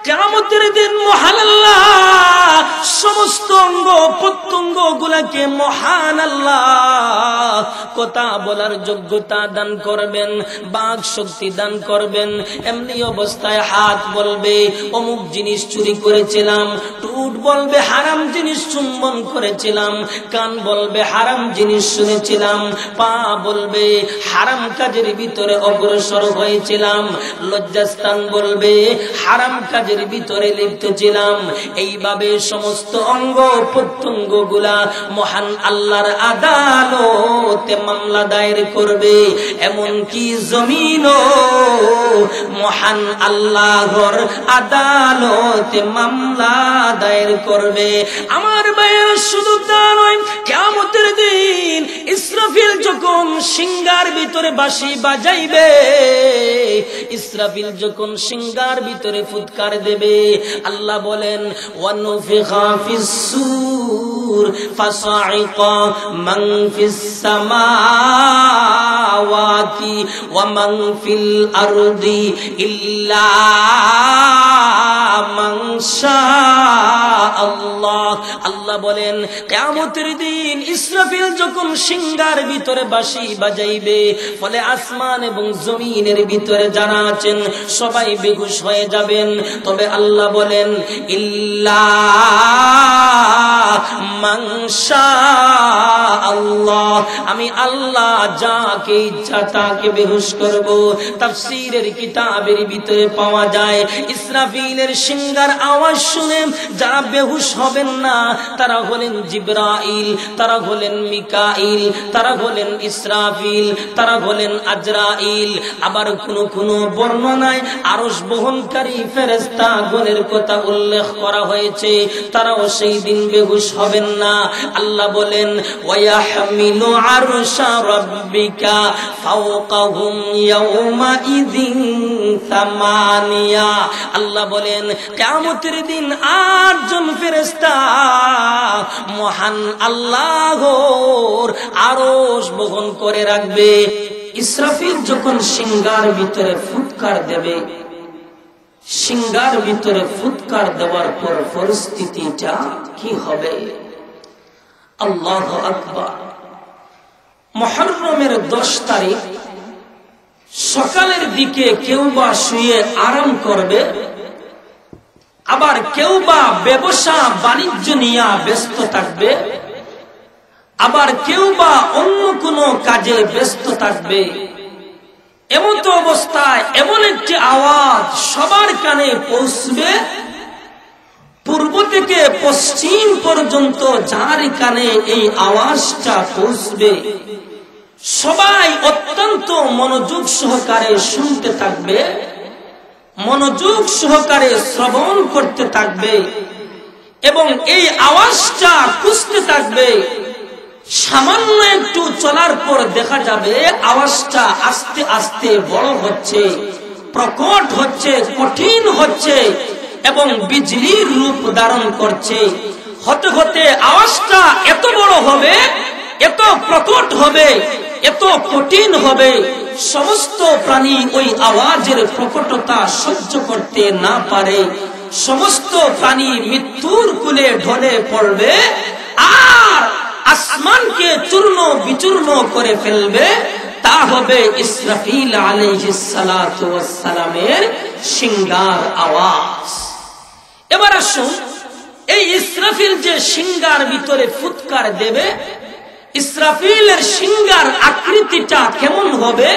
কিয়ামতের দিন মহান আল্লাহ সমস্ত অঙ্গ প্রত্যঙ্গ গুলাকে মহান আল্লাহ কথা বলার যোগ্যতা দান করবেন, বাক শক্তি দান করবেন। এমনি অবস্থায় হাত বলবে অমুক জিনিস চুরি করেছিলাম, ঠোঁট বলবে হারাম জিনিস চুম্বন করেছিলাম, কান বলবে হারাম জিনিস শুনেছিলাম, পা বলবে হারাম কাজের ভিতরে অগ্রসর হয়েছিলাম, লজ্জাস্থান বলবে হারাম কাজের ভিতরে লিপ্ত ছিলাম। এইভাবে সমস্ত অঙ্গ প্রত্যঙ্গ গুলা মহান আল্লাহর আদালতে মামলা দায়ের করবে। এমনকি জমিনও মহান আল্লাহর আদালতে মামলা দায়ের করবে। আমার ভাইয়ের শুধু তা নয়, কিয়ামতের দিন ইসরাফিল যখন সিংহার ভিতরে বাঁশি বাজাইবে, ইসরাফিল যখন সিংহার ভিতরে ফুৎকার দেবে, আল্লাহ বলেন ওয়ানুফিখা ফিস-সূর ফাসাইকা মান ফিস-সামাওয়াতি ওয়া মান ফিল আরদি ইল্লা মান শাআল্লাহ। আল্লাহ বলেন কিয়ামতের দিন ইসরাফিল যখন সিংহার ভিতরে বাঁশি বাজাইবে, ফলে আসমান এবং জমিনের ভিতরে যারা আছেন সবাই বেহুশ হয়ে যাবেন। তবে আল্লাহ বলেন ইল্লা মান শাআল্লাহ, আমি আল্লাহ যাকে ইচ্ছা তাকে বেহুশ করব। তাফসীরের কিতাবের ভিতরে পাওয়া যায় ইসরাফিলের সিংহার আওয়াজ শুনে যারা বেহুশ হবেন না তারা হলেন জিবরাইল, তারা হলেন মিকাইল, তারা হলেন ইসরাফিল, তারা হলেন আজরাইল। আবার কোন বর্ণনায় আরশ বহনকারী ফেরেশতা গণের কথা উল্লেখ করা হয়েছে, তারাও সেই দিন বেহুশ হবেন না। আল্লাহ বলেন ওয়ায়াহমিলু আরশা রাব্বিকা ফাওকাহুম ইয়াওমা ইযিন সামানিয়া। আল্লাহ বলেন কিয়ামতের দিন 8 জন ফেরেশতা মহান আল্লাহর আরশ বহন করে রাখবে। ইসরাফিল যখন সিংহার ভিতরে ফুৎকার দেবে, সিংহার ভিতরে ফুৎকার দেওয়ার পর পরিস্থিতিটা কি হবে? আল্লাহু আকবার। মুহররমের 10 তারিখ সকালের দিকে কেউ বা শুয়ে আরাম করবে, আবার কেউ বা ব্যবসা বাণিজ্য নিয়ে ব্যস্ত থাকবে, আবার কেউ বা অন্য কোনো কাজে ব্যস্ত থাকবে। এমন তো অবস্থায় এমন একটি আওয়াজ সবার কানে পৌঁছবে, পূর্ব থেকে পশ্চিম পর্যন্ত যার কানে এই আওয়াজটা পৌঁছবে সবাই অত্যন্ত মনোযোগ সহকারে শুনতে থাকবে, মনোযোগ সহকারে শ্রবণ করতে থাকবে এবং এই আওয়াজটা খুঁজতে থাকবে। সামান্য একটু চলার পর দেখা যাবে আওয়াজটা আস্তে আস্তে বড় হচ্ছে, প্রকট হচ্ছে, কঠিন হচ্ছে এবং বিজলির রূপ ধারণ করছে। হতে হতে আওয়াজটা এত বড় হবে, এত প্রকট হবে, এত কঠিন হবে, সমস্ত প্রাণী ওই আওয়াজের প্রকটতা সহ্য করতে না পারে। সমস্ত প্রাণী মৃত্যুর কুলে ঢলে পড়বে আর আসমানকে চূর্ণ বিচূর্ণ করে ফেলবে। তা হবে ইসরাফিল আলাইহিস সালাতু ওয়াস সালামের সিংহার আওয়াজ। এবার আসুন, এই ইসরাফিল যে সিংহার ভিতরে ফুৎকার দেবে, ইসরাফিলের সিংহার আকৃতিটা কেমন হবে,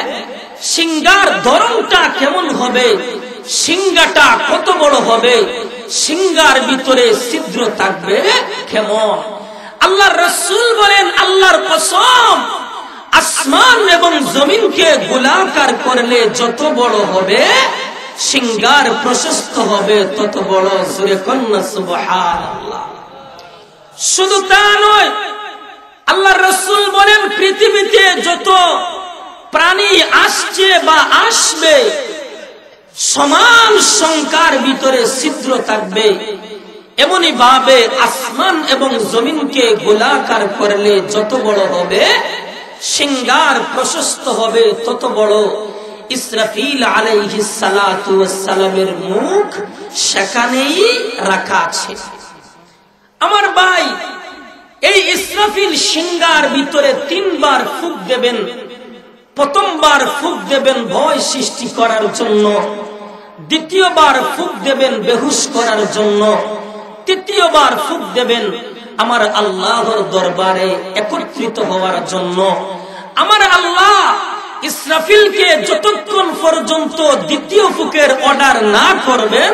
সিংহার ধরনটা কেমন হবে, সিংহাটা কত বড় হবে, সিংহার ভিতরে ছিদ্র থাকবে কেমন? আল্লাহর রাসূল বলেন আল্লাহর কসম, আসমান এবং জমিনকে গোলাকার করলে যত বড় হবে সিংহার প্রশস্ত হবে তত বড়। জোরে কন্যা সুবহানাল্লাহ। শুধু তা নয়, আল্লাহর রাসূল বলেন পৃথিবীতে যত প্রাণী আসছে বা আসবে সমান সংখ্যার ভিতরে ছিদ্র থাকবে। এমনি ভাবে আসমান এবং জমিনকে গোলাকার করলে যত বড় হবে সিংহার প্রশস্ত হবে তত বড়। ইসরাফিল আলাইহিস সালাতু ওয়াস সালামের মুখ সেখানেই রাখা আছে। আমার ভাই, এই ইসরাফিল সিংহার ভিতরে 3 বার ফুঁক দেবেন। প্রথমবার ফুঁক দেবেন ভয় সৃষ্টি করার জন্য, দ্বিতীয়বার ফুঁক দেবেন বেহুশ করার জন্য, তৃতীয়বার ফুঁক দেবেন আমার আল্লাহর দরবারে একত্রিত হওয়ার জন্য। আমার আল্লাহ ইসরাফিলকে যতক্ষণ পর্যন্ত দ্বিতীয় ফুঁকের অর্ডার না করবেন,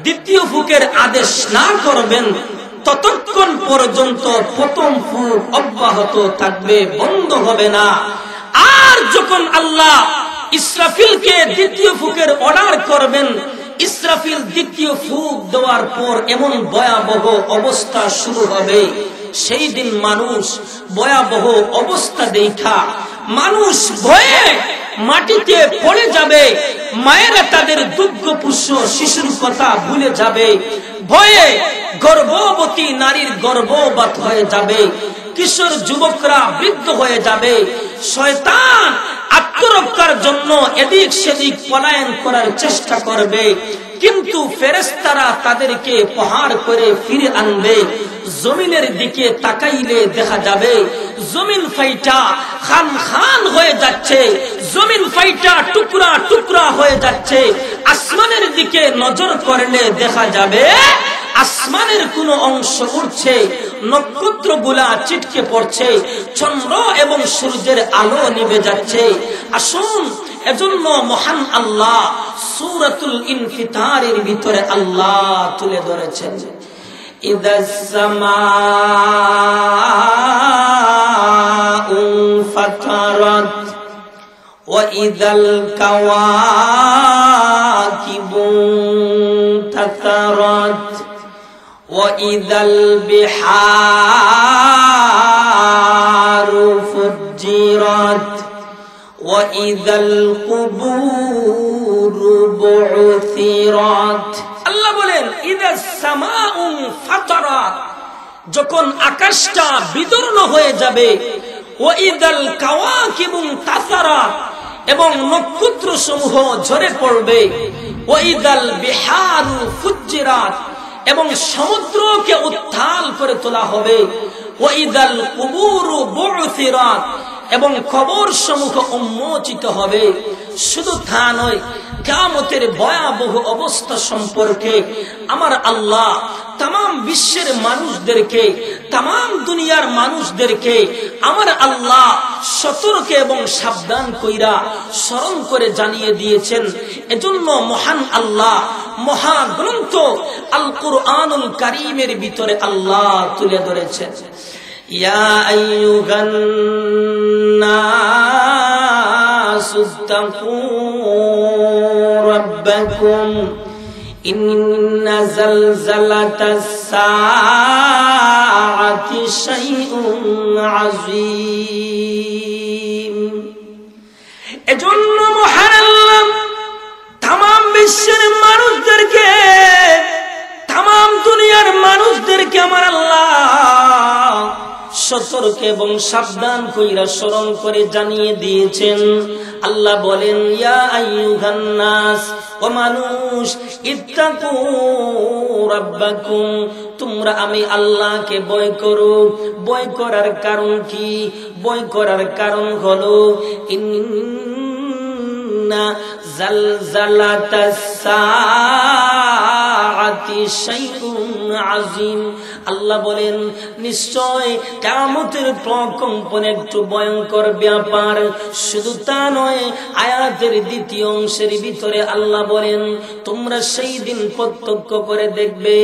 দ্বিতীয় ফুঁকের আদেশ না করবেন, ততক্ষণ পর্যন্ত প্রথম ফুঁক অব্যাহত থাকবে, বন্ধ হবে না। আর যখন আল্লাহ ইসরাফিলকে দ্বিতীয় ফুঁকের অর্ডার করবেন, ইসরাফিল দ্বিতীয় ফুঁক দেওয়ার পর এমন ভয়াবহ অবস্থা শুরু হবে, সেই দিন মানুষ ভয়াবহ অবস্থা দেখা মানুষ ভয়ে মাটিতে পড়ে যাবে। মায়েরা তাদের দুগ্ধপুষ্য শিশুর কথা ভুলে যাবে, ভয়ে গর্ভবতী নারীর গর্ভপাত হয়ে যাবে, কিশোর যুবকরা বৃদ্ধ হয়ে যাবে। শয়তান আত্মরক্ষার জন্য এদিক সেদিক পলায়ন করার চেষ্টা করবে, কিন্তু ফেরেশতারা তাদেরকে পাহাড় করে ফিরে আনবে। জমিনের দিকে তাকাইলে দেখা যাবে জমিন ফাইটা খান খান হয়ে যাচ্ছে, জমিন ফাইটা টুকরা টুকরা হয়ে যাচ্ছে। আসমানের দিকে নজর করলে দেখা যাবে আসমানের কোন অংশ উঠছে, নক্ষত্রগুলা চিটকে পড়ছে, চন্দ্র এবং সূর্যের আলো নিভে যাচ্ছে। আসুন, এজন্য মহান আল্লাহ সূরাতুল ইনফিতারের ভিতরে আল্লাহ তুলে ধরেছেন, ইদাস সামাউ ফাতারাত ওয়া ইদাল কাওয়াকিবু তাতারাত ওয়া ইদাল বিহারু ফুজ্জিরাত ওয়া ইদাল কুবুরু বু'থিরাত। আল্লাহ বলেন ইদাস সামাউ ফাতারাত, যখন আকাশটা বিদীর্ণ হয়ে যাবে, ওয়া ইদাল কাওয়াকিবু তাতারাত, এবং নক্ষত্র সমূহ ঝরে পড়বে, ওয়া ইদাল বিহারু ফুজ্জিরাত, এবং সমুদ্রকে উত্তাল করে তোলা হবে, ওয়া ইদাল কুবুরু বু'থিরাত, এবং কবর সমূহ উন্মোচিত হবে। শুধু তা নয়, কিয়ামতের ভয়াবহ অবস্থা সম্পর্কে আমার আল্লাহ তাম বিশ্বের মানুষদেরকে, তাম দুনিয়ার মানুষদেরকে আমার আল্লাহ সতর্ক এবং সাবধান কইরা স্মরণ করে জানিয়ে দিয়েছেন। এজন্য মহান আল্লাহ মহাগ্রন্থ আল কুরআনুল কারীমের ভিতরে আল্লাহ তুলে ধরেছেন, ইয়া আইয়ুহান নাসু তাকু রাব্বাকুম ইন্না যালযালাতাস সাআতি শাইউন আযীম। এজন্য মহান আল্লাহ তামাম বিশ্বের মানুষদেরকে, তামাম দুনিয়ার মানুষদেরকে আমার আল্লাহ সতর্ক এবং সাবধান কইরা স্মরণ করে জানিয়ে দিয়েছেন। আল্লাহ বলেন, ইয়া আইয়ুহান নাস, ও মানুষ, ইত্তাকু রাব্বাকুম, তোমরা আমি আল্লাহকে ভয় করো। ভয় করার কারণ কি? ভয় করার কারণ হলো ইন্না যালযালাতাস সাআতি শাইউন আযীম। আল্লাহ বলেন, নিশ্চয় কিয়ামতের প্রকম্পন একটু ভয়ঙ্কর ব্যাপার। শুধু তা নয়, আয়াতের দ্বিতীয় অংশের ভিতরে আল্লাহ বলেন, তোমরা সেই দিন প্রত্যক্ষ করে দেখবে।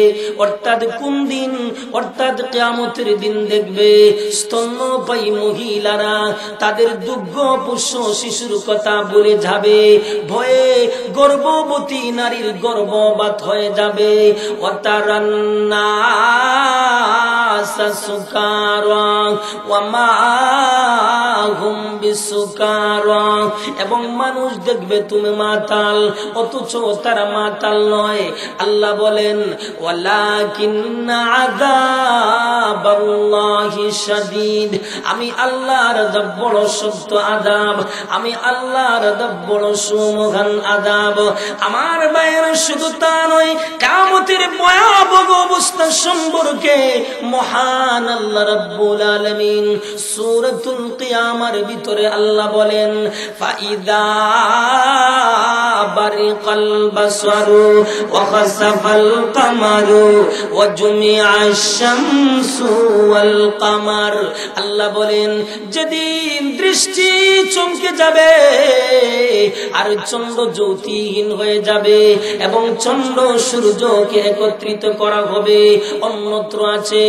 অর্থাৎ কোন দিন? অর্থাৎ কিয়ামতের দিন দেখবে স্তন্যপায়ী মহিলারা তাদের দুগ্ধপুষ্য শিশুর কথা ভুলে যাবে, ভয়ে গর্ভবতী নারীর গর্ভপাত হয়ে যাবে। ওয়াতারান্না নাসা সুকারা ওয়া মা হুম বিসুকারা, এবং মানুষ দেখবে তুমি মাতাল অথচ তারা মাতাল নয়। আল্লাহ বলেন ওয়ালাকিন্না আযাবাল্লাহি শাদীদ, আমি আল্লাহর আযাব বড় শক্ত আযাব, আমি আল্লাহর আযাব বড় সুমহান আযাব। আমার ভাইয়েরা, শুধু তা নয়, কিয়ামতের ভয়াবহ অবস্থা সম্পর্কে মহান আল্লাহ রাব্বুল আলামিন সূরাতুল কিয়ামার ভিতরে আল্লাহ বলেন ফাইদা বারিকাল বাসারু ওয়া খাসাফাল কামারু ওয়া জুমিআশ শামসু ওয়াল কামার। আল্লাহ বলেন যেদিন দৃষ্টি চমকে যাবে আর চন্দ্র জ্যোতিহীন হয়ে যাবে এবং চন্দ্র সূর্যকে একত্রিত করা হবে। অন্যত্র আছে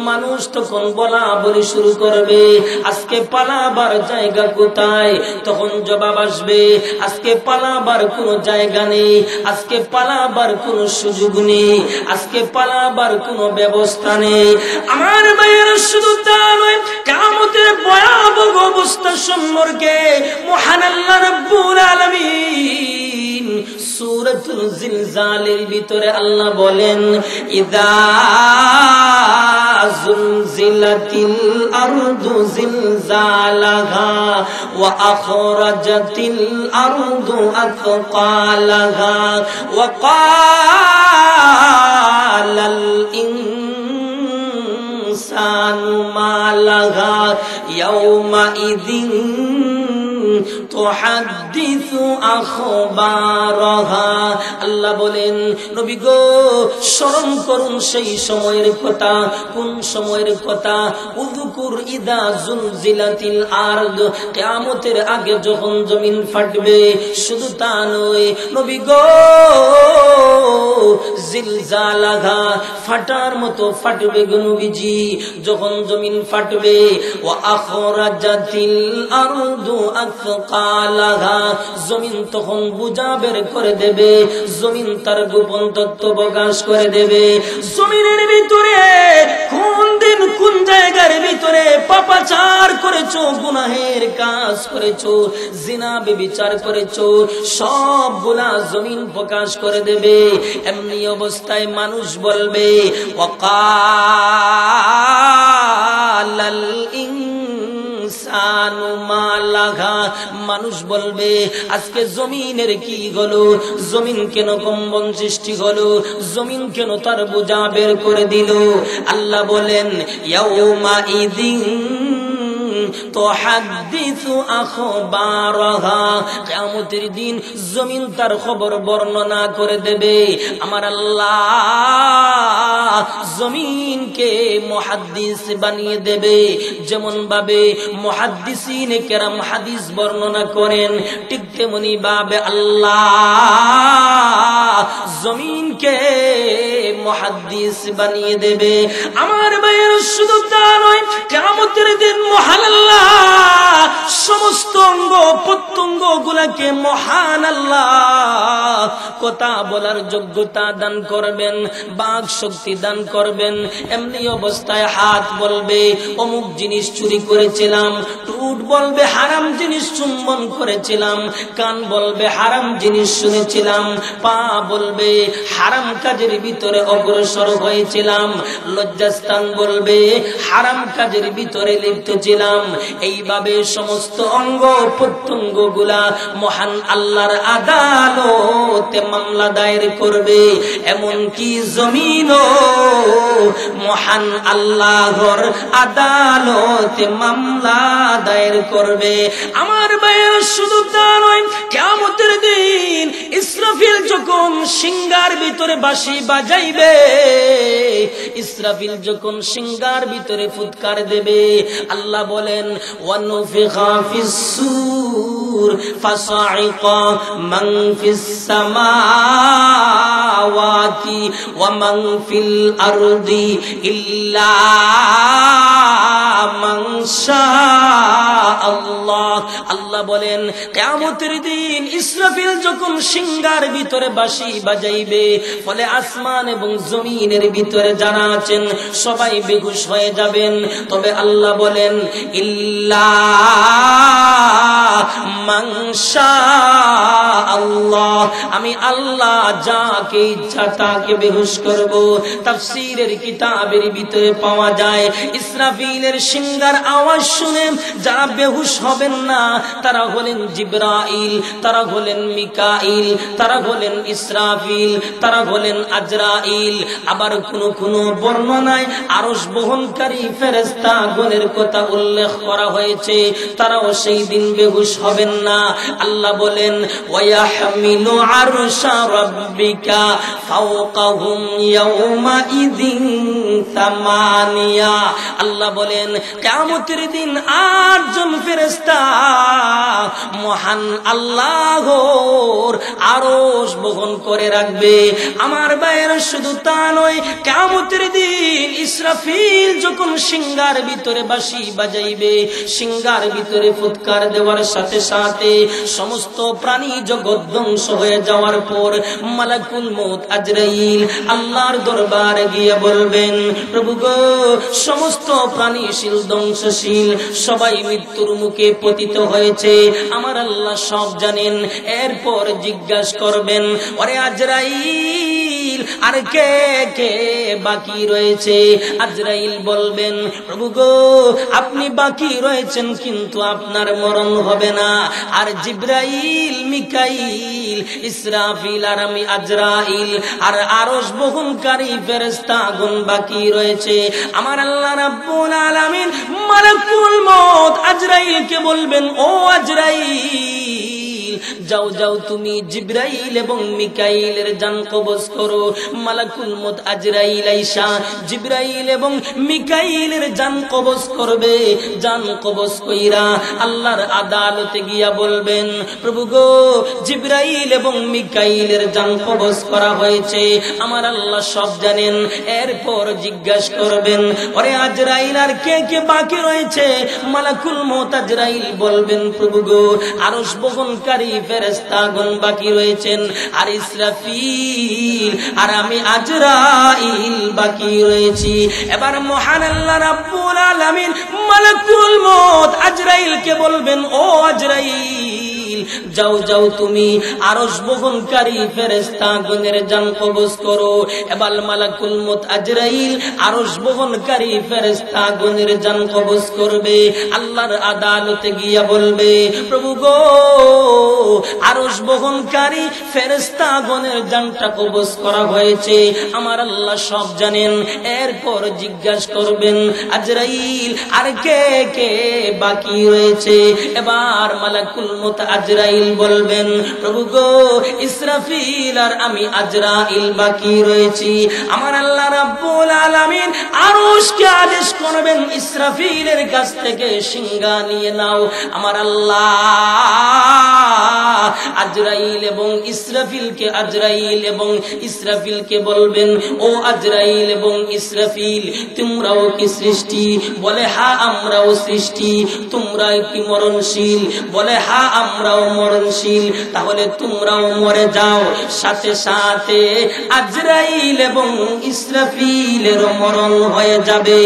মানুষ তখন বলা বলি শুরু করবে, আজকে পালাবার জায়গা কোথায়? তখন জবাব আসবে, আজকে পালাবার কোনো জায়গা নেই, আজকে পালাবার কোনো সুযোগ নেই, আজকে পালাবার কোনো ব্যবস্থা নেই। আমার ভাইয়েরা, শুধু তা নয়, কিয়ামতের ভয়াবহ অবস্থা সম্পর্কে মহান আল্লাহ রাব্বুল আলামিন সূরাতুল জিলজালের ভিতরে আল্লাহ বলেন ইযা যুলজিলাতিল আরদু জিলজালাহা ওয়া আখরাজাতিল আরদু আথকালাহা ওয়া ক্বালাল ইনসানু মা লাহা ইয়াওমাইযিন তুহাদ্দিসু আখবারাহা। আল্লাহ বলেন নবী গো, স্মরণ করুন সেই সময়ের কথা। কোন সময়ের কথা? উযকুর ইযা যুলজিলাতিল আরদ, কিয়ামতের আগে যখন জমিন ফাটবে। শুধু তা নয় নবী গো, জিলজালাহা, ফাটার মতো ফাটবে গো নবীজি যখন জমিন ফাটবে। ওয়া আখরাজাতিল আরদু আথকালাহা, জমিন তখন বোঝা বের করে দেবে, জমিন তার গোপন তত্ত্ব প্রকাশ করে দেবে। জমিনের ভিতরে কোন দিন কোন জায়গার ভিতরে পাপাচার করেছো, গুনাহের কাজ করেছো, জিনা ব্যভিচার করেছো, সবগুলা জমিন প্রকাশ করে দেবে। এমনি অবস্থায় মানুষ বলবে ওয়াকালাল ইনসানু মা লাহা, মানুষ বলবে আজকে জমিনের কি হলো, জমিন কেন কম্পন সৃষ্টি হলো, জমিন কেন তার বোঝা বের করে দিল। আল্লাহ বলেন ইয়াউমাইযিন তুহাদ্দিসু আখবারাহা, কিয়ামতের দিন জমিন তার খবর বর্ণনা করে দেবে। আমার আল্লাহ জমিনকে মুহাদ্দিস বানিয়ে দেবে। যেমন ভাবে মুহাদ্দিসিনে কেরাম হাদিস বর্ণনা করেন, ঠিক তেমনি ভাবে আল্লাহ জমিনকে মুহাদ্দিস বানিয়ে দেবে। আমার ভাইয়ের, শুধু তা নয়, কিয়ামতের দিন মহান আল্লাহ সমস্ত অঙ্গ প্রত্যঙ্গ গুলাকে মহান আল্লাহ কথা বলার যোগ্যতা দান করবেন, বাক শক্তি দান করবেন। এমনি অবস্থায় হাত বলবে অমুক জিনিস চুরি করেছিলাম, ঠোঁট বলবে হারাম জিনিস চুম্বন করেছিলাম, কান বলবে হারাম জিনিস শুনেছিলাম, পা বলবে হারাম কাজের ভিতরে অগ্রসর হয়েছিলাম, লজ্জাস্থান বলবে হারাম কাজের ভিতরে লিপ্ত ছিলাম। এইভাবে সমস্ত অঙ্গ প্রত্যঙ্গ গুলা মহান আল্লাহর আদালতে মামলা দায়ের করবে। এমনকি জমিনও মহান আল্লাহর আদালতে মামলা দায়ের করবে। আমার ভাইয়ের, শুধু তা নয়, কিয়ামতের দিন ইসরাফিল যখন সিংহার ভিতরে বাঁশি বাজাইবে, ইসরাফিল যখন সিংহার ভিতরে ফুৎকার দেবে, আল্লাহ বলেন ওয়ানুফিখা ফিস-সূর ফাসাইকা মান ফিস-সামাওয়াতি ওয়া মান ফিল আরদি ইল্লা মান শা আল্লাহ। আল্লাহ বলেন কিয়ামতের দিন ইসরাফিল যখন সিংহার ভিতরে বাঁশি বাজাইবে, ফলে আসমান এবং জমিনের ভিতরে যারা আছেন সবাই বেহুশ হয়ে যাবেন। তবে আল্লাহ বলেন ইল্লা মান শা আল্লাহ, আমি আল্লাহ যাকে ইচ্ছা তাকে বেহুশ করব। তাফসীরের কিতাবের ভিতরে পাওয়া যায় ইসরাফিলের সিংহার আওয়াজ শুনে যারা বেহুশ হবেন না তারা হলেন জিবরাইল, তারা হলেন মিকাইল, তারা হলেন ইসরাফিল, তারা হলেন আজরাইল। আবার কোন বর্ণনায় আরশ বহনকারী ফেরেশতা গণের কথা উল্লেখ করা হয়েছে, তারাও সেই দিন বেহুশ হবেন না। আল্লাহ বলেন ওয়ায়াহমিলু আরশা রাব্বিকা ফাওকাহুম ইয়াওমা ইযিন সামানিয়া। আল্লাহ বলেন কিয়ামতের দিন 8 জন ফেরেশতা মহান আল্লাহর আরশ বহন করে রাখবে। আমার ভাইয়েরা, শুধু তা নয়, কিয়ামতের দিন ইসরাফিল যখন সিংহার ভিতরে বাঁশি বাজাইবে, সিংহার ভিতরে ফুৎকার দেওয়ার সাথে সাথে সমস্ত প্রাণী জগৎ ধ্বংস হয়ে যাওয়ার পর মালাকুল মউত আজরাইল আল্লাহর দরবারে গিয়ে বলবেন, প্রভু গো, সমস্ত প্রাণীশীল ধ্বংসশীল সবাই মৃত্যুর মুখে পতিত হয়েছে, আমার আল্লাহ সব জানেন। এরপর জিজ্ঞাসা করবেন, ওরে আজরাইল, আর কে কে বাকি রয়েছে? আজরাইল বলবেন, প্রভু গো, আপনি বাকি রয়েছেন কিন্তু আপনার মরণ হবে না। আর জিবরাইল, মিকাইল, ইসরাফিল আর আমি আজরাইল আর আরশ বহনকারী ফেরেশতাগণ বাকি রয়েছে। আমার আল্লাহ রাব্বুল আলামিন মালাকুল মউত আজরাইলকে বলবেন, ও আজরাইল, যাও যাও, তুমি জিবরাইল এবং মিকাইলের জান কবজ করো। মালাকুল মউত আজরাইল আইসা জিবরাইল এবং মিকাইলের জান কবজ করবে। জান কবজ কইরা আল্লাহর আদালতে গিয়া বলবেন, প্রভু গো, জিবরাইল এবং মিকাইলের জান কবজ করা হয়েছে, আমার আল্লাহ সব জানেন। এরপর জিজ্ঞাসা করবেন, ওরে আজরাইল, আর কে কে বাকি রয়েছে? মালাকুল মউত আজরাইল বলবেন, প্রভু গো, আরশ বহনকারী ফেরেশতাগণ বাকি রয়েছেন, আর ইসরাফিল আর আমি আজরাইল বাকি রয়েছি। এবার মহান আল্লাহ রাব্বুল আলামিন মালাকুল মউত আজরাইলকে বলবেন, ও আজরাইল, যাও যাও, তুমি আরশ বহনকারী ফেরেশতাগণের জান কবজ করো। এবার মালাকুল মউত আজরাইল আরশ বহনকারী ফেরেশতাগণের জান কবজ করবে। আল্লাহর আদালতে গিয়া বলবে, প্রভু গো, আরশ বহনকারী ফেরেশতাগণের জানটা কবজ করা হয়েছে, আমার আল্লাহ সব জানেন। এরপর জিজ্ঞাসা করবেন, আজরাইল, আর কে কে বাকি রয়েছে? এবার মালাকুল মউত আজরাইল বলবেন, প্রভু গো, ইসরাফিল আর আমি আজরাইল বাকি রয়েছি। আমার আল্লাহ রাব্বুল আলামিন আরশকে আদেশ করবেন, ইসরাফিলের কাছ থেকে সিংহা নিয়ে নাও। আমার আল্লাহ আজরাইল এবং ইসরাফিলকে বলবেন, ও আজরাইল এবং ইসরাফিল, তোমরাও কি সৃষ্টি? বলে, হ্যাঁ, আমরাও সৃষ্টি। তোমরা কি মরণশীল? বলে, হ্যাঁ, আমরাও মরণশীল। তাহলে তোমরাও মরে যাও। সাথে সাথে আজরাইল এবং ইসরাফিলেরও মরণ হয়ে যাবে।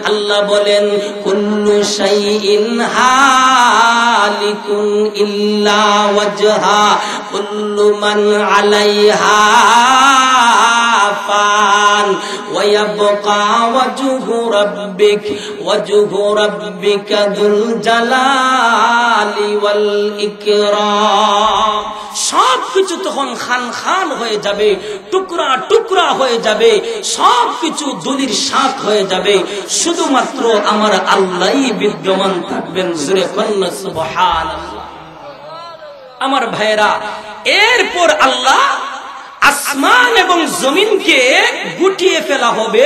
আল্লাহ বলেন, কুল্লু শাইইন হালিকুন ইল্লা ওয়াজহা কুল্লু মান আলাইহা ফান ওয়া ইয়াবকা ওয়াজহু রাব্বিকা যুল জালালি ওয়াল ইকরাম। সবকিছু তখন খান খান হয়ে যাবে, টুকরা টুকরা হয়ে যাবে, সবকিছু ধুলির শাক হয়ে যাবে। শুধুমাত্র আমার আল্লাহই বিদ্যমান থাকবেন। জোরে বলুন সুবহানাল্লাহ। আমার ভাইরা, এরপর আল্লাহ আসমান এবং জমিনকে গুটিয়ে ফেলা হবে,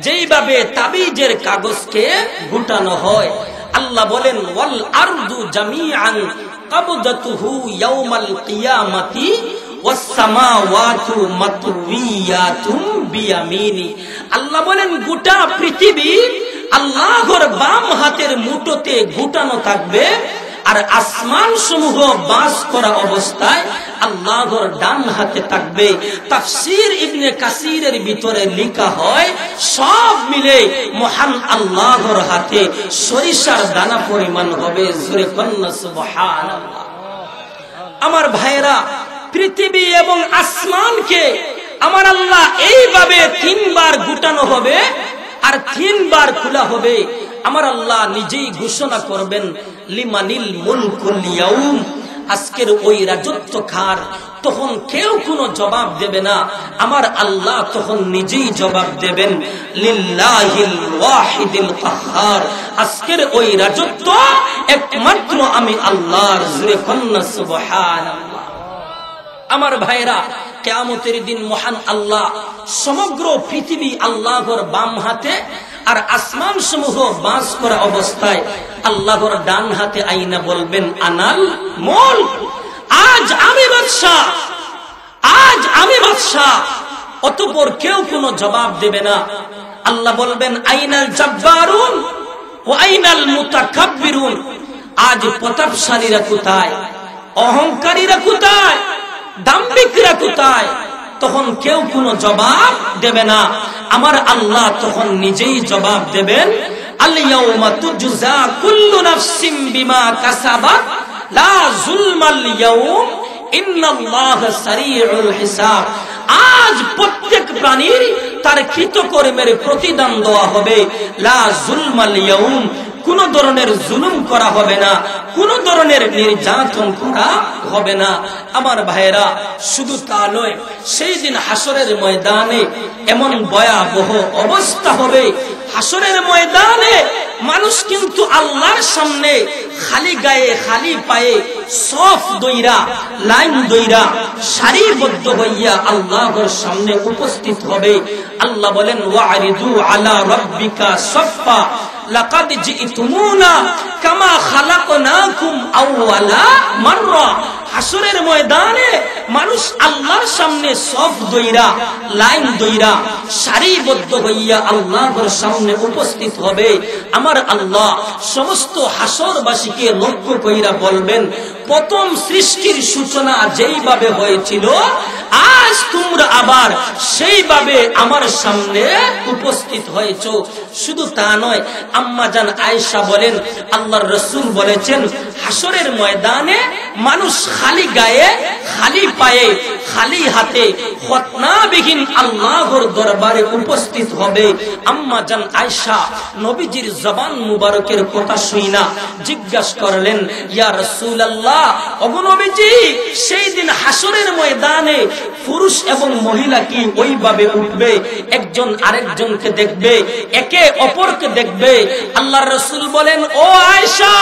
যেইভাবে তাবিজের কাগজকে গুটানো হয়। আল্লাহ বলেন, ওয়াল আরদু জামিআন কাবদাতুহু ইয়াউমাল কিয়ামাতি ওয়াস সামাওয়াতু মাতউইয়াতুম বিয়ামিনি। আল্লাহ বলেন, গোটা পৃথিবী আল্লাহর বাম হাতের মুঠোতে গুটানো থাকবে, আর আসমান সমূহ বাস করা অবস্থায় আল্লাহর ডান হাতে থাকবে। তাফসীর ইবনে কাসিরের ভিতরে লেখা হয় সব মিলে মহান আল্লাহর হাতে সরিষার দানা পরিমাণ হবে। জোরে কন্না সুবহানাল্লাহ। আমার ভাইরা, পৃথিবী এবং আসমানকে আমার আল্লাহ এইভাবে 3 বার গুটানো হবে আর 3 বার খোলা হবে। আমার আল্লাহ নিজেই ঘোষণা করবেন লিমানিল মুলকুল ইয়াউম, আজকের ওই রাজত্ব কার? তখন কেউ কোনো জবাব দেবে না, আমার আল্লাহ তখন নিজেই জবাব দেবেন লিল্লাহিল ওয়াহিদিল কাহ্হার, আজকের ওই রাজত্ব একমাত্র আমি আল্লাহর। জোরে কন্না সুবহানাল্লাহ। আমার ভাইরা, কিয়ামতের দিন মহান আল্লাহ সমগ্র পৃথিবী আল্লাহর বাম হাতে আর আসমান সমূহ বাস করা অবস্থায় আল্লাহর ডান হাতে আইনা বলবেন আনাল মুলক, আজ আমি বাদশা, আজ আমি বাদশা। অতঃপর কেউ কোনো জবাব দেবে না। আল্লাহ বলবেন আইনাল জাব্বারুন ওয়া আইনাল মুতাকাব্বিরুন, আজ প্রতাপশালীরা কোথায়, অহংকারীরা কোথায়, দাম্ভিকরা কোথায়? তখন কেউ কোনো জবাব দেবে না, আমার আল্লাহ তখন নিজেই জবাব দেবেন আল ইয়াউমা তুজজা কুল্লু নাফসিন বিমা কাসাবাত লা যুলমাল ইয়াউম ইন্নাল্লাহা সারিউল হিসাব। আজ প্রত্যেক প্রাণীর তার কৃতকর্মের প্রতিদান দেওয়া হবে। লা যুলমাল ইয়াউম, কোন ধরনের জুলুম করা হবে না, কোন ধরনের নির্যাতন করা হবে না। আমার ভাইরা, শুধু তা নয়, সেই দিন হাসরের ময়দানে এমন ভয়াবহ অবস্থা হবে, হাসরের ময়দানে মানুষ কিন্তু আল্লাহর সামনে খালি গায়ে খালি পায়ে সফ দইরা লাইন দইরা সারিবদ্ধ হইয়া আল্লাহর সামনে উপস্থিত হবে। আল্লাহ বলেন ওয়ারিদু আলা রাব্বিকা সাফফা লাকাদ জিতুমুনা কামা খালাকনাকুম আউওয়ালা মাররা। হাসরের ময়দানে মানুষ আল্লাহর সামনে সফ দইরা লাইন দইরা সারিবদ্ধ হইয়া আল্লাহর সামনে উপস্থিত হবে। আমার আল্লাহ সমস্ত হাসরবাসীকে লক্ষ্য কইরা বলবেন, প্রথম সৃষ্টির সূচনা যেইভাবে হয়েছিল আজ তোমরা আবার সেইভাবে আমার সামনে উপস্থিত হয়েছো। শুধু তা নয়, আম্মা জান আয়েশা বলেন আল্লাহর রাসূল বলেছেন হাসরের ময়দানে মানুষ খালি গায়ে খালি পায়ে খালি হাতে খতনাবিহীন আল্লাহর দরবারে উপস্থিত হবে। আম্মা জান আয়েশা নবীজির জবান মুবারকের কথা শুইনা জিজ্ঞাসা করলেন, ইয়া রাসূলুল্লাহ, ওগো নবীজি, সেই দিন হাসরের ময়দানে পুরুষ এবং মহিলা কি ওইভাবে উঠবে, একজন আরেকজনকে দেখবে, একে অপরকে দেখবে? আল্লাহর রাসূল বলেন, ও আয়েশা,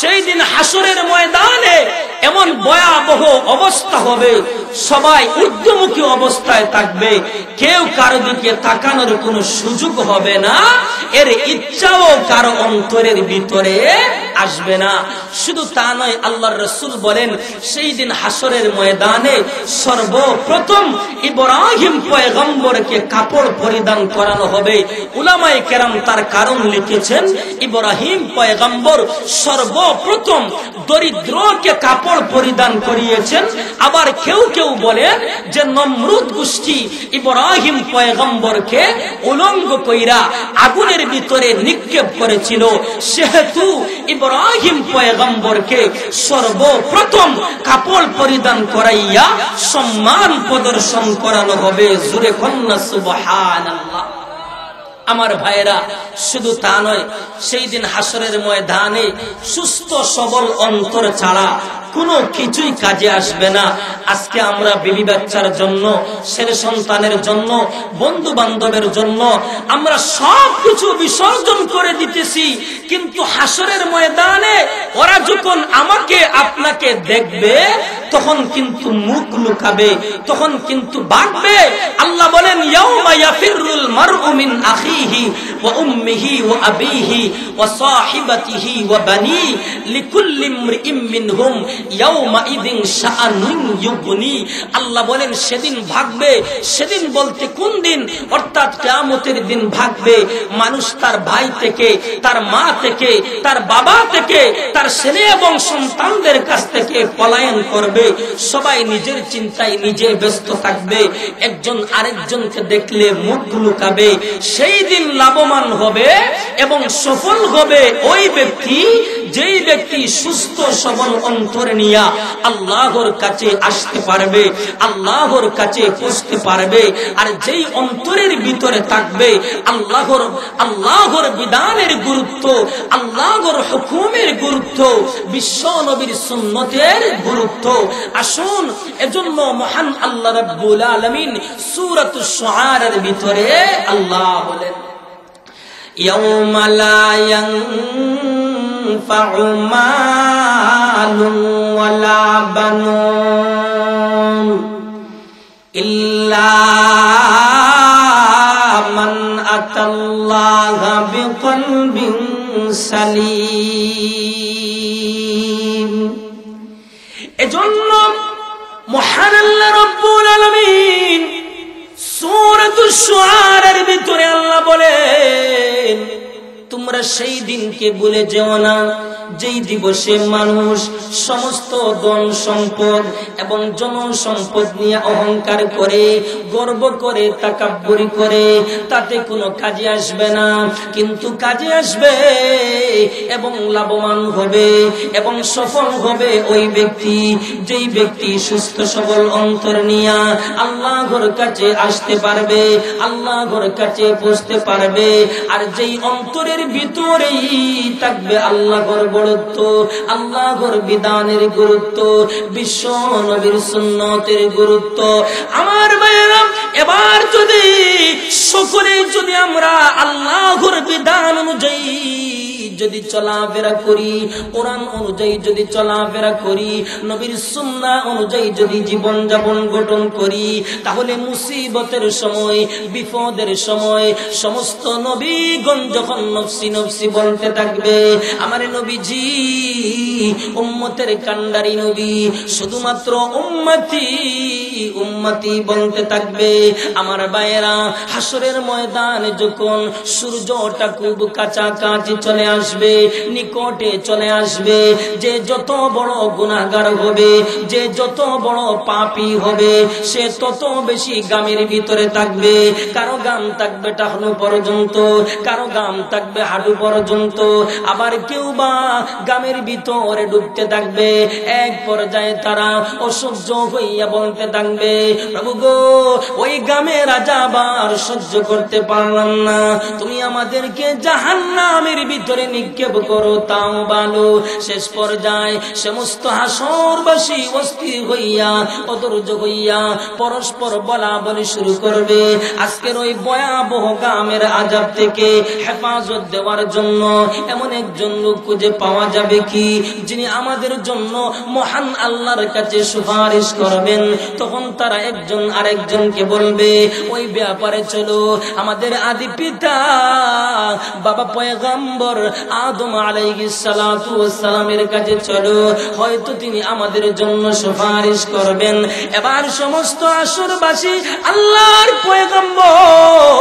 সেই দিন হাসরের ময়দানে এমন ভয়াবহ অবস্থা হবে, সবাই ঊর্ধ্বমুখী অবস্থায় থাকবে, কেউ কারো দিকে তাকানোর কোনো সুযোগ হবে না, এর ইচ্ছাও কারো অন্তরের ভিতরে আসবে না। শুধু তা নয়, আল্লাহর রাসূল বলেন সেই দিন হাসরের ময়দানে সর্বপ্রথম ইব্রাহিম পয়গম্বরকে কাপড় পরিধান করানো হবে। উলামায়ে কেরাম তার কারণ লিখেছেন, ইব্রাহিম পয়গম্বর সর্বপ্রথম দরিদ্রকে কাপড় পরিধান করিয়েছেন। আবার কেউ কেউ বলেন যে নমরুদ গোষ্ঠী ইব্রাহিম পয়গম্বরকে উলঙ্গ কইরা আগুনের ভিতরে নিক্ষেপ করেছিল, সেহেতু ইব্রাহিম পয়গম্বরকে সর্বপ্রথম কাপড় পরিধান করাইয়া সম্মান প্রদর্শন করানো হবে। জোরে কন্না সুবহানাল্লাহ। আমার ভাইরা, শুধু তা নয়, সেই দিন হাসরের ময়দানে সুস্থ সবল অন্তর ছাড়া কোনো কিছুই কাজে আসবে না। আজকে আমরা বিবি বাচ্চার জন্য, ছেলে সন্তানের জন্য, বন্ধু বান্ধবের জন্য আমরা সব কিছু বিসর্জন করে দিতেছি, কিন্তু হাসরের ময়দানে ওরা যখন আমাকে আপনাকে দেখবে তখন কিন্তু মুখ লুকাবে, তখন কিন্তু ভাগবে। আল্লাহ বলেন, ইয়াউমা ইয়াফিরুল মারউ মিন আখিহি ওয়া উম্মিহি ওয়া আবিহি ওয়া সাহিবাতিহি ওয়া বানি লিকুল্লি ইমরিইম মিনহুম ইয়াউমা ইদিন শাআনুন ইউগনি। আল্লাহ বলেন সেদিন ভাগবে। সেদিন বলতে কোন দিন? অর্থাৎ কিয়ামতের দিন ভাগবে। মানুষ তার ভাই থেকে, তার মা থেকে, তার বাবা থেকে, তার ছেলে এবং সন্তানদের কাছ থেকে পলায়ন করবে। সবাই নিজের চিন্তায় নিজে ব্যস্ত থাকবে। একজন আরেকজনকে দেখলে মুখ লুকাবে। সেই দিন লাভবান হবে এবং সফল হবে ওই ব্যক্তি, যেই ব্যক্তি সুস্থ সবল অন্তরে নিয়ে আল্লাহর কাছে আসতে পারবে, আল্লাহর কাছে পৌঁছতে পারবে। আর যেই অন্তরের ভিতরে থাকবে আল্লাহর বিধানের গুরুত্ব, আল্লাহর হুকুমের গুরুত্ব, বিশ্ব নবীর সুন্নতের গুরুত্ব। আসুন, এজন্য মহান আল্লাহ রাব্বুল আলামিন সূরাতুশ শুআরার ভিতরে আল্লাহ বলেন, ইয়াউমা লা ইয়ানফাউ মালুন ওয়ালা বানুন ইল্লা মান আতাল্লাহা বিকলবিন সালিম। এজন্য মহান আল্লাহ রাব্বুল আলামিন সূরাতুশ শুআরার ভিতরে আল্লাহ বলেন, তোমরা সেই দিনকে ভুলে যেও না যেই দিবসে মানুষ সমস্ত ধন সম্পদ এবং জনসম্পদ নিয়ে অহংকার করে, গর্ব করে, তাকাব্বুরি করে, তাতে কোনো কাজে আসবে না। কিন্তু কাজে আসবে এবং লাভবান হবে এবং সফল হবে ওই ব্যক্তি, যেই ব্যক্তি সুস্থ সবল অন্তর নিয়ে আল্লাহর কাছে আসতে পারবে, আল্লাহর কাছে পৌঁছতে পারবে। আর যেই অন্তরের ভিতরেই থাকবে আল্লাহর গুরুত্ব, আল্লাহর বিধানের গুরুত্ব, বিশ্ব নবীর সুন্নতের গুরুত্ব। আমার ভাইয়েরা, এবার যদি সকলে যদি আমরা আল্লাহর বিধান অনুযায়ী যদি চলাফেরা করি, কোরআন অনুযায়ী যদি চলাফেরা করি, নবীর সুন্নাহ অনুযায়ী যদি জীবন যাপন গঠন করি, তাহলে মুসিবতের সময়, বিপদের সময় সমস্ত নবীগণ যখন নফসি নফসি বলতে থাকবে, আমার নবীজি উম্মতের কান্ডারি নবী, শুধুমাত্র উম্মতি উম্মতি বলতে থাকবে। আমার ভাইয়েরা, হাসরের ময়দানে যখন সূর্যটা খুব কাছাকাছি চলে আসবে, নিকটে চলে আসবে, যে যত বড় গুনাহগার হবে, যে যত বড় পাপী হবে, সে তত বেশি গামের ভিতরে থাকবে। কারো গাম থাকবে টাকনু পর্যন্ত, কারো গাম থাকবে হাঁটু পর্যন্ত, আবার কেউ বা গামের ভিতরে ডুবতে থাকবে। এক পর্যায়ে তারা অসহ্য হইয়া বলতে থাকবে, প্রভু গো, ওই গামের আযাব আর সহ্য করতে পারলাম না, তুমি আমাদেরকে জাহান্নামের ভিতরে নিক্ষেপ করো তাও ভালো। শেষ পর্যায়ে সমস্ত হাসরবাসী অস্থির হইয়া, অধৈর্য হইয়া পরস্পর বলা বলি শুরু করবে। আজকের ওই ভয়াবহ গামের আযাব থেকে হেফাজত দেওয়ার জন্য এমন একজন লোক খুঁজে পাওয়া যাবে কি, যিনি আমাদের জন্য মহান আল্লাহর কাছে সুপারিশ করবেন। তখন তারা একজন আরেকজনকে বলবে, ওই ব্যাপারে চলো আমাদের আদি পিতা বাবা পয়গম্বর আদম আলাইহিস সালাতু ওয়াস সালামের কাছে চলো, হয়তো তিনি আমাদের জন্য সুপারিশ করবেন। এবার সমস্ত আসরবাসী আল্লাহর পয়গম্বর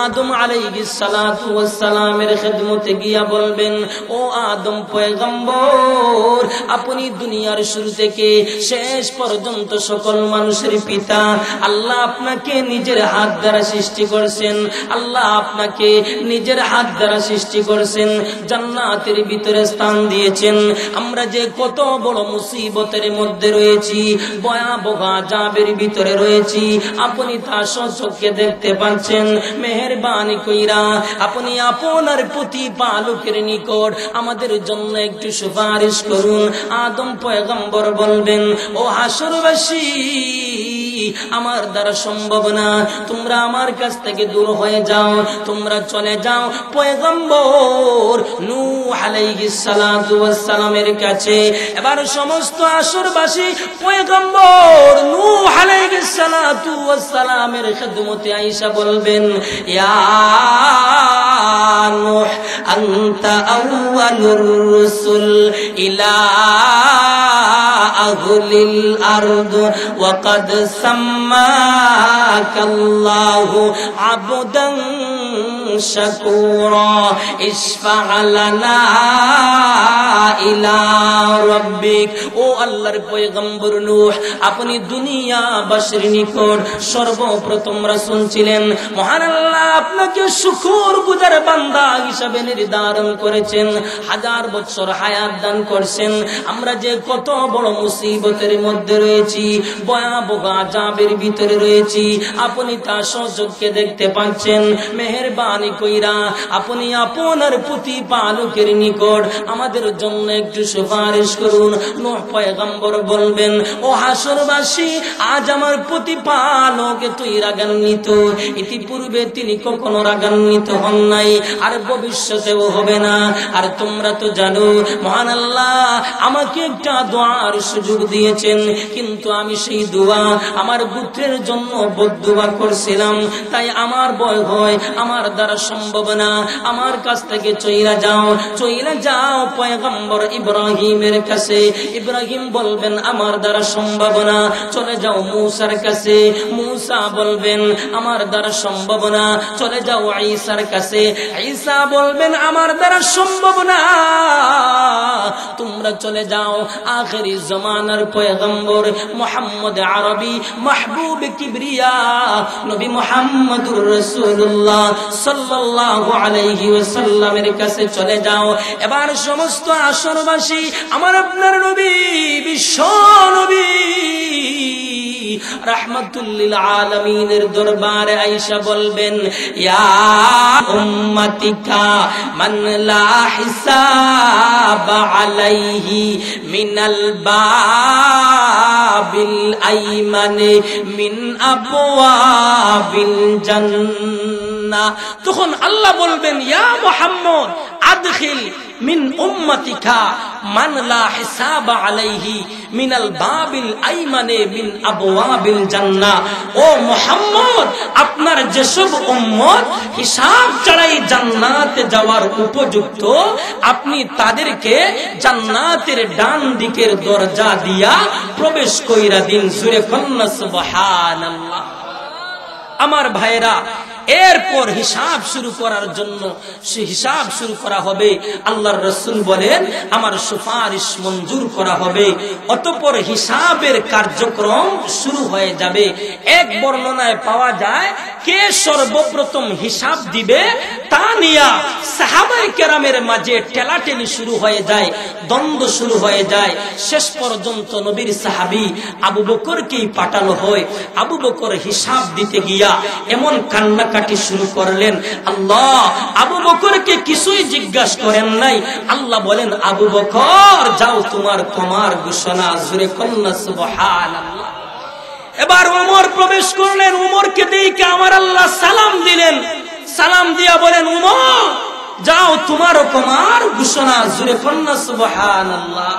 আদম আলাইহিস সালাতু ওয়াস সালামের খিদমতে গিয়া বলবেন, ও আদম পয়গম্বর, আপনি দুনিয়ার শুরু থেকে শেষ পর্যন্ত সকল মানুষের পিতা। আল্লাহ আপনাকে নিজের হাত দ্বারা সৃষ্টি করেছেন, আল্লাহ আপনাকে নিজের হাত দ্বারা সৃষ্টি করেছেন, জান্নাতের ভিতরে স্থান দিয়েছেন। আমরা যে কত বড় মুসিবতের মধ্যে রয়েছি, ভয়াবহ আযাবের ভিতরে রয়েছি, আপনি তা স্বচক্ষে দেখতে পাচ্ছেন। মেহেরবানি কইরা আপনি আপনার প্রতিপালকের নিকট আমাদের জন্য একটু সুপারিশ করুন। আদম পয়গম্বর বলবেন, ও হাসরবাসী, আমার দ্বারা সম্ভব না, তোমরা আমার কাছ থেকে দূর হয়ে যাও, তোমরা চলে যাও পয়গম্বর নূহ আলাইহিস সালাতু ওয়াস সালামের কাছে। এবার সমস্ত আসরবাসী পয়গম্বর নূহ আলাইহিস সালাতু ওয়াস সালামের খিদমতে আয়েশা বলবেন, ইয়া নূহ আনতা আউয়ালুর রুসুল ইলা আহলিল আরদ ওয়া ক্বাদ সাম্মাকাল্লাহু আবদান শাকুরা ইশফা' লানা ইলা রাব্বিক। ও আল্লাহর পয়গম্বর নূহ, আপনি দুনিয়াবাসীর নিকট সর্বপ্রথম রাসূল ছিলেন। মহান আল্লাহ আপনাকে শুকরগুজার বান্দা হিসাবে নির্ধারণ করেছেন, 1000 বছর হায়াত দান করেছেন। আমরা যে কত বড় মুসিবতের মধ্যে রয়েছি, ভয়াবহ আযাবের ভিতরে রয়েছি, আপনি তা সচক্ষে দেখতে পাচ্ছেন। মেহেরবানি কইরা আপনি আপনার প্রতিপালকের নিকট আমাদের জন্য একটু সুপারিশ করুন। নূহ পয়গম্বর বলবেন, ও হাসরবাসী, আজ আমার প্রতিপালক তুই রাগান্বিত। ইতিপূর্বে তিনি কখনো রাগান্বিত হন নাই, আর ভবিষ্যতেও হবে না। আর তোমরা তো জানো মহান আল্লাহ আমাকে একটা দোয়ার সুযোগ দিয়েছেন, কিন্তু আমি সেই দোয়া আমার পুত্রের জন্য বদদুয়া করছিলাম। তাই আমার ভয় হয় আমার দ্বারা সম্ভব না, আমার কাছ থেকে চইলা যাও পয়গম্বর ইব্রাহিমের কাছে। ইব্রাহিম বলবেন আমার দ্বারা সম্ভব না, চলে যাও মূসার কাছে। মূসা বলবেন আমার দ্বারা সম্ভব না, চলে যাও ঈসার কাছে। ঈসা বলবেন আমার দ্বারা সম্ভব না, তোমরা চলে যাও আখিরি জামানার পয়গম্বর মুহাম্মদ আরবি মাহবুব কিবরিয়া নবী মুহাম্মদুর রাসূলুল্লাহ সাল্লাল্লাহু আলাইহি ওয়াসাল্লামের কাছে চলে যাও। এবার সমস্ত আসরবাসী আমার আপনার নবী, বিশ্ব নবী রাহমাতুল লিল আলামিনের দরবারে আয়েশা বলবেন, ইয়া উম্মতিকা মান লা হিসাব আলাইহি মিনাল বাবিল আইমানি মিন আবওয়াবিল জান্নাহ। তখন আল্লাহ বলবেন, ইয়া মুহাম্মদ আদখিল মিন উম্মতিকা মান লা হিসাব আলাইহি মিনাল বাবিল আইমানে মিন আবওয়াবিল জান্নাহ। ও মুহাম্মদ, আপনার যেসব উম্মত হিসাব ছাড়াই জান্নাতে যাওয়ার উপযুক্ত, আপনি তাদেরকে জান্নাতের ডান দিকের দরজা দিয়া প্রবেশ কইরা দিন। জুরে কন্না সুবহানাল্লাহ। আমার ভাইরা, এরপর হিসাব শুরু করার জন্য সে হিসাব শুরু করা হবে। আল্লাহর রাসূল বলেন আমার সুপারিশ মঞ্জুর করা হবে, অতঃপর হিসাবের কার্যক্রম শুরু হয়ে যাবে। এক বর্ণনায় পাওয়া যায় কে সর্বপ্রথম হিসাব দিবে তা নিয়ে সাহাবায়ে কেরামের মাঝে ঠেলাঠেলি শুরু হয়ে যায়, দ্বন্দ্ব শুরু হয়ে যায়। শেষ পর্যন্ত নবীর সাহাবী আবু বকরকেই পাঠানো হয়। আবু বকর হিসাব দিতে গিয়া এমন কান্নাকাটি শুরু করলেন, আল্লাহ আবু বকরকে কিছুই জিজ্ঞাসা করেন নাই। আল্লাহ বলেন, আবু বকর যাও, তোমার ক্ষমার ঘোষণা। জোরে কন্না সুবহানাল্লাহ। এবার ওমর প্রবেশ করলেন। ওমরকে দেখে আমার আল্লাহ সালাম দিলেন। সালাম দিয়া বলেন, ওমর যাও, তোমার ক্ষমার ঘোষণা। জোরে কন্না সুবহানাল্লাহ।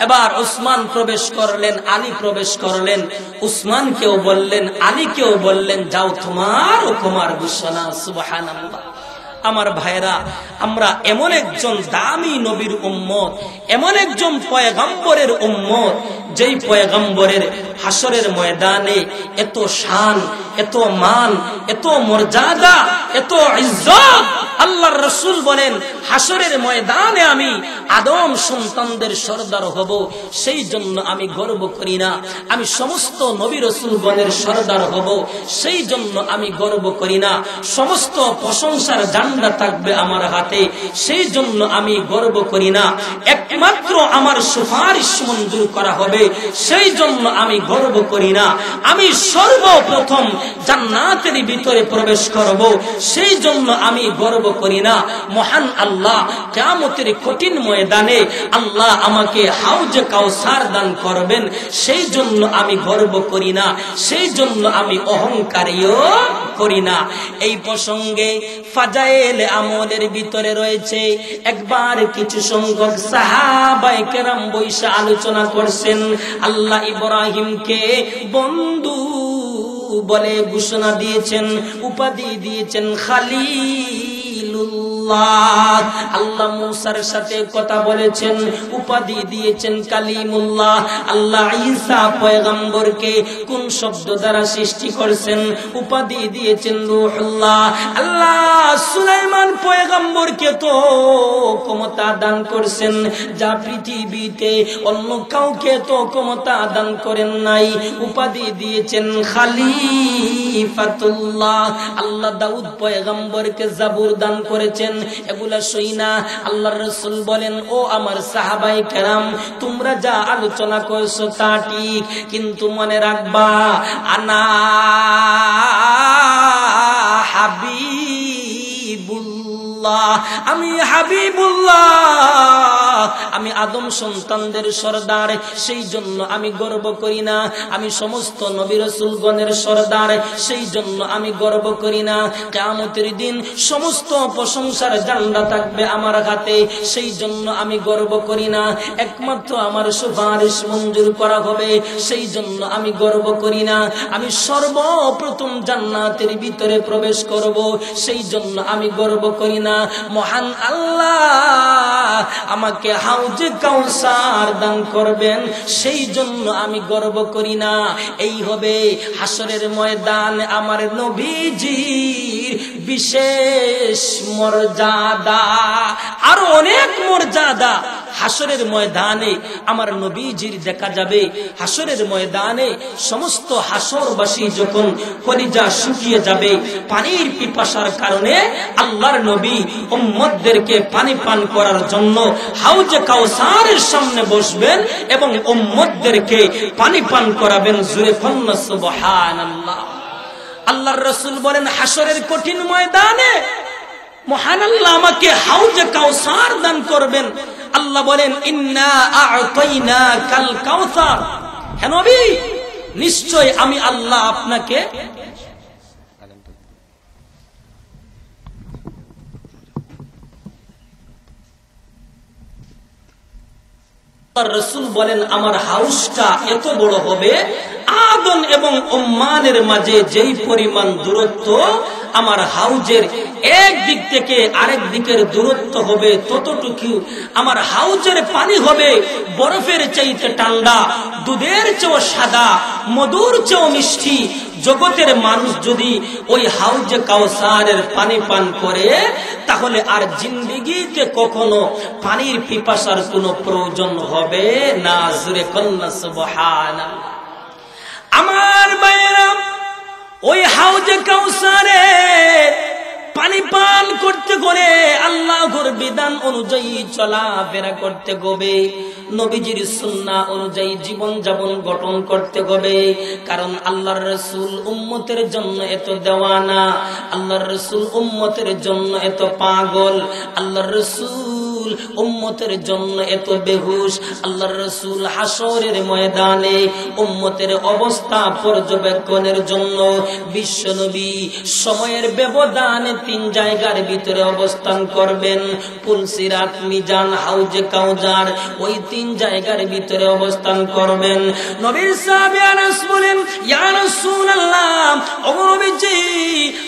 এবার উসমান প্রবেশ করলেন, আলী প্রবেশ করলেন। উসমানকেও বললেন, আলীকেও বললেন, যাও, তোমার ক্ষমার ঘোষণা। সুবহানাল্লাহ। আমার ভাইরা, আমরা এমন একজন দামি নবীর উম্মত, এমন একজন পয়গম্বরের উম্মত, যেই পয়গম্বরের হাসরের ময়দানে এত শান, এত মান, এত মর্যাদা, এত ইজ্জত। আল্লাহর রাসূল বলেন, হাসরের ময়দানে আমি আদম সন্তানদের সরদার হব, সেই জন্য আমি গর্ব করি না। আমি সমস্ত নবী রাসূলগণের সরদার হব, সেই জন্য আমি গর্ব করি না। সমস্ত প্রশংসার জান্ডা থাকবে আমার হাতে, সেই জন্য আমি গর্ব করি না। একমাত্র আমার সুপারিশ মঞ্জুর করা হবে, সেই জন্য আমি গর্ব করি না। আমি সর্বপ্রথম জান্নাতের ভিতরে প্রবেশ করব, সেই জন্য আমি গর্ব করি না। মহান আল্লাহ কিয়ামতের কঠিন ময়দানে আল্লাহ আমাকে হাউজে কাউসার দান করবেন, সেই জন্য আমি গর্ব করি না, সেই জন্য আমি অহংকারীও করি না। এই প্রসঙ্গে ফাজাইল আমলের ভিতরে রয়েছে, একবার কিছু সংখ্যক সাহাবায়ে কেরাম বৈশা আলোচনা করছেন। আল্লাহ ইব্রাহিমকে বন্ধু বলে ঘোষণা দিয়েছেন, উপাধি দিয়েছেন খালিল খলিলুল্লাহ। আল্লাহ মূসার সাথে কথা বলেছেন, উপাধি দিয়েছেন কালিমুল্লাহ। আল্লাহ ঈসা পয়গম্বরকে কোন শব্দ দ্বারা সৃষ্টি করেছেন? উপাধি দিয়েছেন রূহুল্লাহ। আল্লাহ সুলাইমান পয়গম্বরকে তো ক্ষমতা দান করেছেন যা পৃথিবীতে অন্য কাউকে তো ক্ষমতা দান করেন নাই। উপাধি দিয়েছেন খলিফাতুল্লাহ। আল্লাহ দাউদ পয়গম্বরকে জাবুর দান করেছেন। এগুলা শুইনা আল্লাহর রাসূল বলেন, ও আমার সাহাবায়ে কেরাম, তোমরা যা আলোচনা করছো তা ঠিক, কিন্তু মনে রাখবা আনা হাবিবুল্লাহ, আমি হাবিবুল্লাহ, আমি আদম সন্তানদের সরদার, সেই জন্য আমি গর্ব করি না। আমি সমস্ত নবী রাসূলগণের সরদার, সেই জন্য আমি গর্ব করি না। কিয়ামতের দিন সমস্ত প্রশংসার ঝান্ডা থাকবে আমার হাতে, সেই জন্য আমি গর্ব করি না। একমাত্র আমার সুপারিশ মঞ্জুর করা হবে, সেই জন্য আমি গর্ব করি না। আমি সর্বপ্রথম জান্নাতের ভিতরে প্রবেশ করব, সেই জন্য আমি গর্ব করি না। মহান আল্লাহ আমাকে হাউজে কাউসার দান করবেন, সেই জন্য আমি গর্ব করি না। এই হবে হাসরের ময়দান আমার নবীজির বিশেষ মর্যাদা, আরো অনেক মর্যাদা। হাসরের ময়দানে আমার নবীজির দেখা যাবে। হাসরের ময়দানে সমস্ত হাসরবাসী যখন কলিজা শুকিয়ে যাবে পানির পিপাসার কারণে, আল্লাহর নবী উম্মতদেরকে পানি পান করার জন্য হাউজে কাউসারের সামনে বসবেন এবং উম্মতদেরকে পানি পান করাবেন। জোরে কন্না সুবহানাল্লাহ। আল্লাহর রাসূল বলেন, হাসরের কঠিন ময়দানে মহান আল্লাহ আমাকে হাউজে কাউসার দান করবেন। আল্লাহ বলেন, ইন্না আ'তাইনাকাল কাউসার, হে নবী নিশ্চয় আমি আল্লাহ আপনাকে রাসূল বলেন আমার হাউসটা এত বড় হবে, আদম এবং উম্মানের মাঝে যেই পরিমাণ দূরত্ব, আমার হাউজের এক দিক থেকে আরেক দিকের দূরত্ব হবে ততটুকু। আমার হাউজের পানি হবে বরফের চাইতে ঠান্ডা, দুধের চেয়েও সাদা, মধুর চেয়েও মিষ্টি। জগতের মানুষ যদি ওই হাউজে কাউসারের পানি পান করে, তাহলে আর জিন্দেগিতে কখনো পানির পিপাসার কোনো প্রয়োজন হবে না। জোরে কন্না সুবহানাল্লাহ। আমার ভাইয়েরা, ওই হাউজে কাউসারে পানি পান করতে করে আল্লাহর বিধান অনুযায়ী চলাফেরা করতে হবে, নবীজির সুন্নাহ অনুযায়ী জীবন যাপন গঠন করতে হবে। কারণ আল্লাহর রাসূল উম্মতের জন্য এত দেওয়ানা, আল্লাহর রাসূল উম্মতের জন্য এত পাগল, আল্লাহর রাসূল উম্মতের জন্য এত বেহুশ। আল্লাহর রাসূল হাসরের ময়দানে উম্মতের অবস্থা পর্যবেক্ষণের জন্য বিশ্বনবী সময়ের ব্যবধানে 3 জায়গার ভিতরে অবস্থান করবেন। পুলসিরাত, মিজান, হাউজে কাউসার, ওই 3 জায়গার ভিতরে অবস্থান করবেন। নবীর সাহাবী আনাস বলেন, ইয়া রাসূলুল্লাহ, ও নবীজি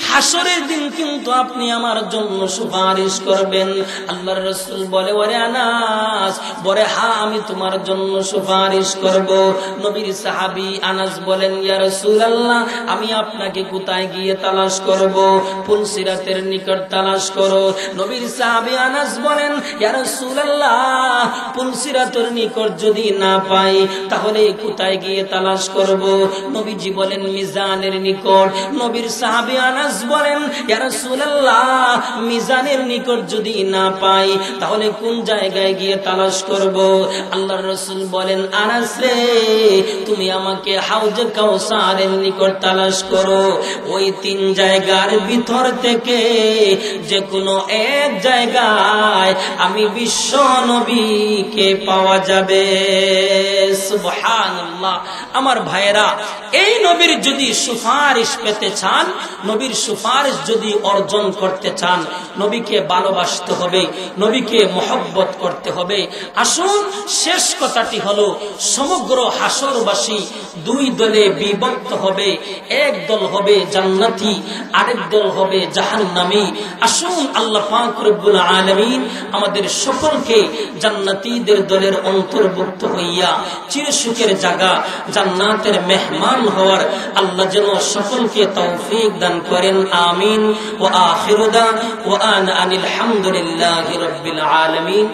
হাসরের দিন কিন্তু আপনি আমার জন্য সুপারিশ করবেন। আল্লাহর রাসূল বলে, ওরে আনাস, বলে হ্যাঁ আমি তোমার জন্য সুপারিশ করব। নবীর সাহাবী আনাস বলেন, ইয়া রাসূলুল্লাহ, আমি আপনাকে কোথায় গিয়ে তালাশ করব? পুলসিরাতের নিকট তালাশ করো। নবীর সাহাবী আনাস বলেন, ইয়া রাসূলুল্লাহ, পুলসিরাতের নিকট যদি না পাই তাহলে কোথায় গিয়ে তালাশ করব? নবীজি বলেন, মিজানের নিকট। নবীর সাহাবী আনাস বলেন, ইয়া রাসূলুল্লাহ, মিজানের নিকট যদি না পাই তাহলে কোন জায়গায় গিয়ে তালাশ করব? আল্লাহর রাসূল বলেন, আনাস রে, তুমি আমাকে হাউজে কাউসারের নিকট তালাশ করো। ওই 3 জায়গার ভিতর থেকে যে কোনো এক জায়গায় আমি বিশ্ব নবীকে পাওয়া যাবে। সুবহানাল্লাহ। আমার ভাইয়েরা, এই নবীর যদি সুপারিশ পেতে চান, নবীর সুপারিশ যদি অর্জন করতে চান, নবীকে ভালোবাসতে হবে, নবীকে মহব্বত করতে হবে। আসুন, শেষ কথাটি হলো, সমগ্র হাসরবাসী দুই দলে বিভক্ত হবে। এক দল হবে জান্নাতি, আরেক দল হবে জাহান্নামী। আসুন, আল্লাহ পাক রব্বুল আলামিন আমাদের সকলকে জান্নাতীদের দলের অন্তর্ভুক্ত হইয়া চিরসুখের জায়গা জান্নাতের মেহমান হওয়ার আল্লাহ যেন সকলকে তৌফিক দান করেন। আমিন। ওয়া আখিরু দাওয়ানা আনিল হামদুলিল্লাহি রাব্বিল আলামিন।